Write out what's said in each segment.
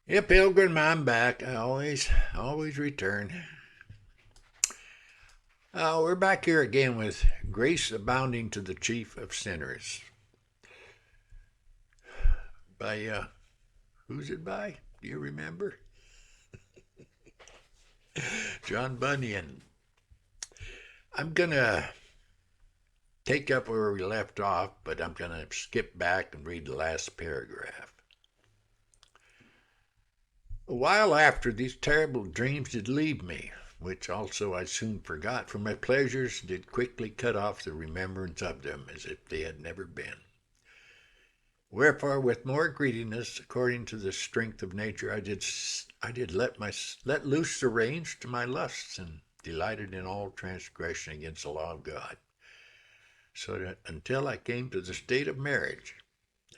Yeah, Pilgrim, I'm back. I always return. We're back here again with Grace Abounding to the Chief of Sinners. By, who's it by? Do you remember? John Bunyan. I'm going to take up where we left off, but I'm going to skip back and read the last paragraph. A while after, these terrible dreams did leave me, which also I soon forgot, for my pleasures did quickly cut off the remembrance of them as if they had never been. Wherefore, with more greediness, according to the strength of nature, I did let loose the reins to my lusts, and delighted in all transgression against the law of God, so that until I came to the state of marriage,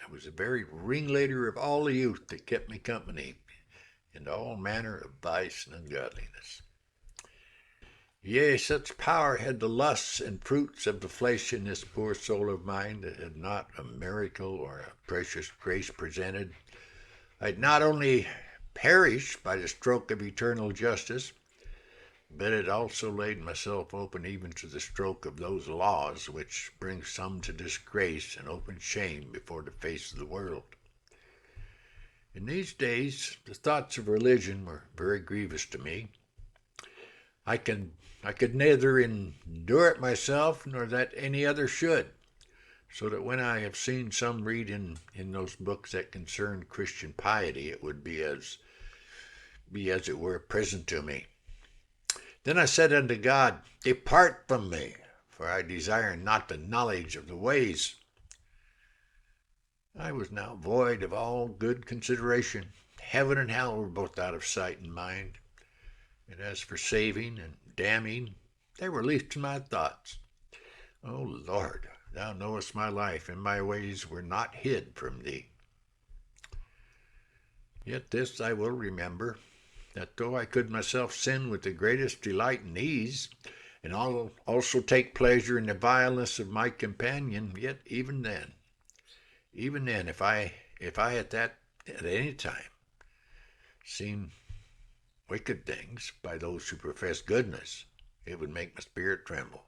I was a very ringleader of all the youth that kept me company, in all manner of vice and ungodliness. Yea, such power had the lusts and fruits of the flesh in this poor soul of mine, that had not a miracle or a precious grace presented, I'd not only perished by the stroke of eternal justice, but had also laid myself open even to the stroke of those laws which bring some to disgrace and open shame before the face of the world. In these days, the thoughts of religion were very grievous to me. I can I could neither endure it myself nor that any other should, so that when I have seen some read in those books that concern Christian piety, it would be as it were a prison to me. Then I said unto God, Depart from me, for I desire not the knowledge of the ways. I was now void of all good consideration. Heaven and hell were both out of sight and mind. And as for saving and damning, they were least in my thoughts. O Lord, thou knowest my life, and my ways were not hid from thee. Yet this I will remember, that though I could myself sin with the greatest delight and ease, and also take pleasure in the vileness of my companion, yet even then, if I at any time seen wicked things by those who profess goodness, it would make my spirit tremble.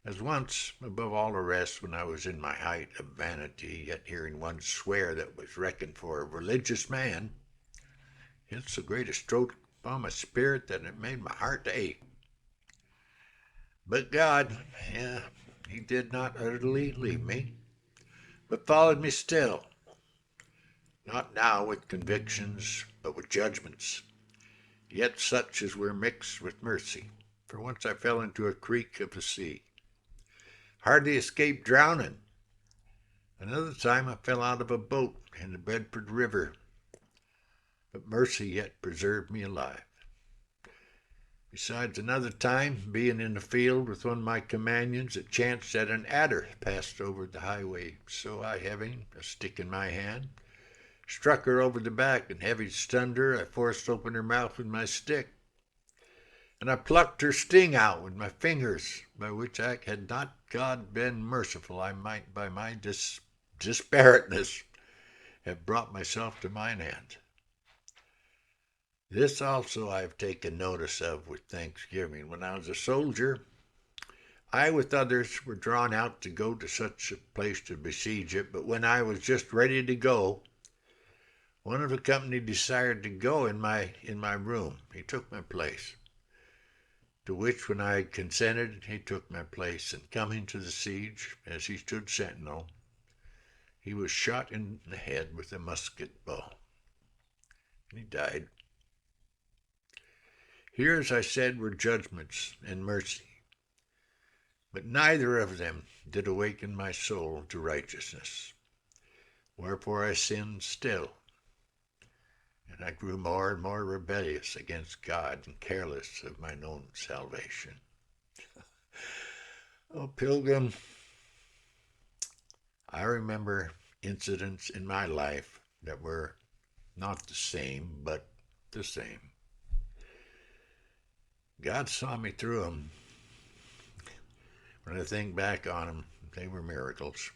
As once, above all the rest, when I was in my height of vanity, yet hearing one swear that was reckoned for a religious man, it so great a stroke upon my spirit that it made my heart to ache. But God, He did not utterly leave me, but followed me still, not now with convictions, but with judgments, yet such as were mixed with mercy. For once I fell into a creek of the sea, hardly escaped drowning. Another time I fell out of a boat in the Bedford River, but mercy yet preserved me alive. Besides, another time, being in the field with one of my companions, it chanced that an adder passed over the highway. So I, having a stick in my hand, struck her over the back, and having stunned her, I forced open her mouth with my stick. And I plucked her sting out with my fingers, by which act, had not God been merciful, I might, by my disparateness, have brought myself to mine end. This also I have taken notice of with thanksgiving. When I was a soldier, I with others were drawn out to go to such a place to besiege it, but when I was just ready to go, one of the company desired to go in my room. He took my place. To which when I had consented, he took my place, and coming to the siege, as he stood sentinel, he was shot in the head with a musket ball, and he died. Here, as I said, were judgments and mercy, but neither of them did awaken my soul to righteousness. Wherefore I sinned still, and I grew more and more rebellious against God and careless of mine own salvation. Oh, Pilgrim, I remember incidents in my life that were not the same, but the same. God saw me through them. When I think back on them, they were miracles.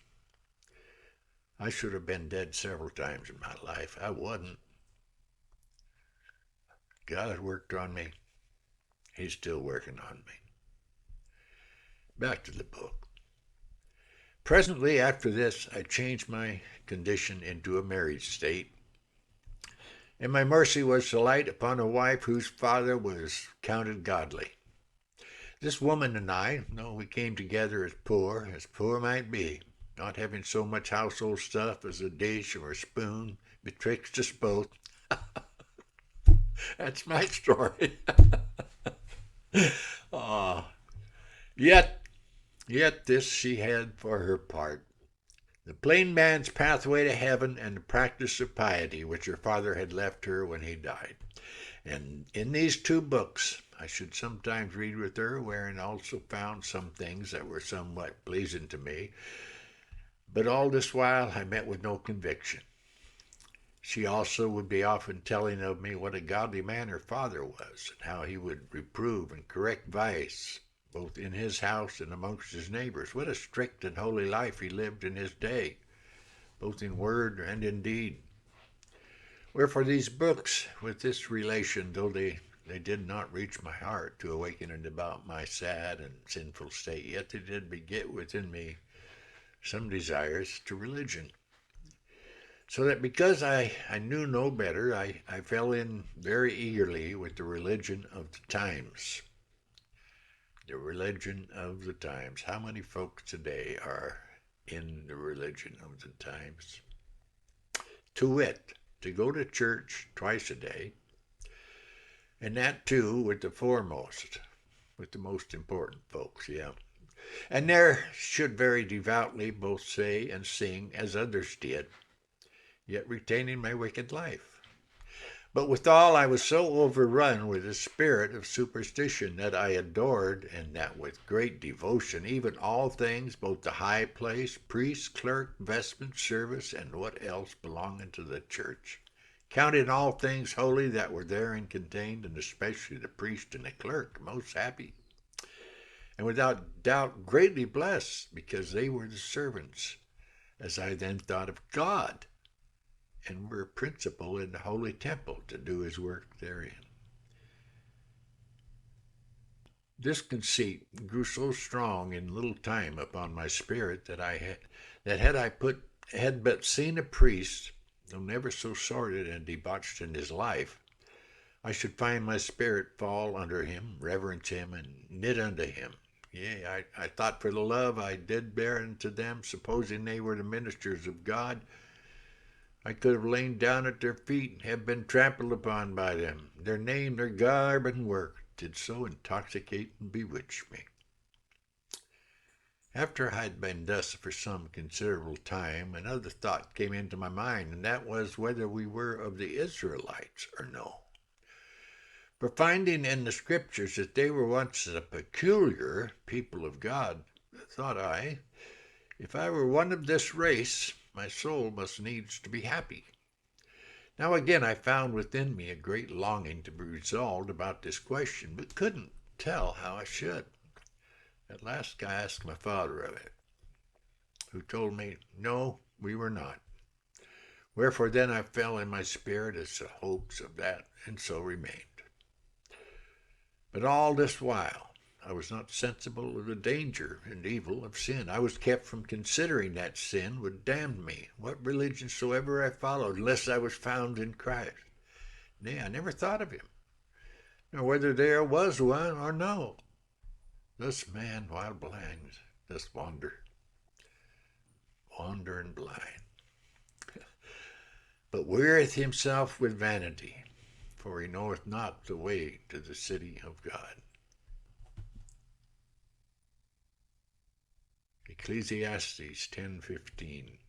I should have been dead several times in my life. I wasn't. God had worked on me. He's still working on me. Back to the book. Presently after this, I changed my condition into a married state, and my mercy was to light upon a wife whose father was counted godly. This woman and I, though we came together as poor might be, not having so much household stuff as a dish or a spoon betwixt us both. That's my story. Ah, yet, yet this she had for her part, the plain man's pathway to heaven and the practice of piety which her father had left her when he died. And in these two books I should sometimes read with her, wherein also found some things that were somewhat pleasing to me, but all this while I met with no conviction. She also would be often telling of me what a godly man her father was, and how he would reprove and correct vice, both in his house and amongst his neighbors. What a strict and holy life he lived in his day, both in word and in deed. Wherefore these books, with this relation, though they did not reach my heart to awaken it about my sad and sinful state, yet they did beget within me some desires to religion. So that because I knew no better, I fell in very eagerly with the religion of the times. The religion of the times. How many folks today are in the religion of the times? To wit, to go to church twice a day, and that too with the foremost, with the most important folks, yeah. And there should very devoutly both say and sing as others did, yet retaining my wicked life. But withal I was so overrun with a spirit of superstition that I adored, and that with great devotion, even all things, both the high place, priest, clerk, vestment, service, and what else belonging to the church, counting all things holy that were therein contained, and especially the priest and the clerk, most happy, and without doubt greatly blessed, because they were the servants, as I then thought of God, and were principal in the holy temple to do his work therein. This conceit grew so strong in little time upon my spirit that had but seen a priest, though never so sordid and debauched in his life, I should find my spirit fall under him, reverence him, and knit unto him. Yea, I thought for the love I did bear unto them, supposing they were the ministers of God, I could have lain down at their feet and have been trampled upon by them. Their name, their garb, and work did so intoxicate and bewitch me. After I had been thus for some considerable time, another thought came into my mind, and that was whether we were of the Israelites or no. For finding in the Scriptures that they were once a peculiar people of God, thought I, if I were one of this race, my soul must needs to be happy. Now again I found within me a great longing to be resolved about this question, but couldn't tell how I should. At last I asked my father of it, who told me, no, we were not. Wherefore then I fell in my spirit as the hopes of that, and so remained. But all this while I was not sensible of the danger and evil of sin. I was kept from considering that sin would damn me, what religion soever I followed, unless I was found in Christ. Nay, I never thought of him, nor whether there was one or no. Thus man, while blind, doth wander and blind, but wearieth himself with vanity, for he knoweth not the way to the city of God. Ecclesiastes 10:15.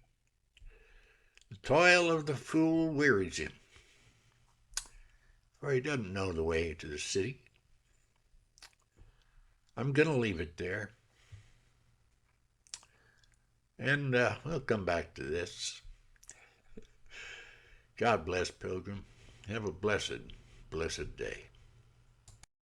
The toil of the fool wearies him, for he doesn't know the way to the city. I'm going to leave it there, and we'll come back to this. God bless, Pilgrim. Have a blessed, blessed day.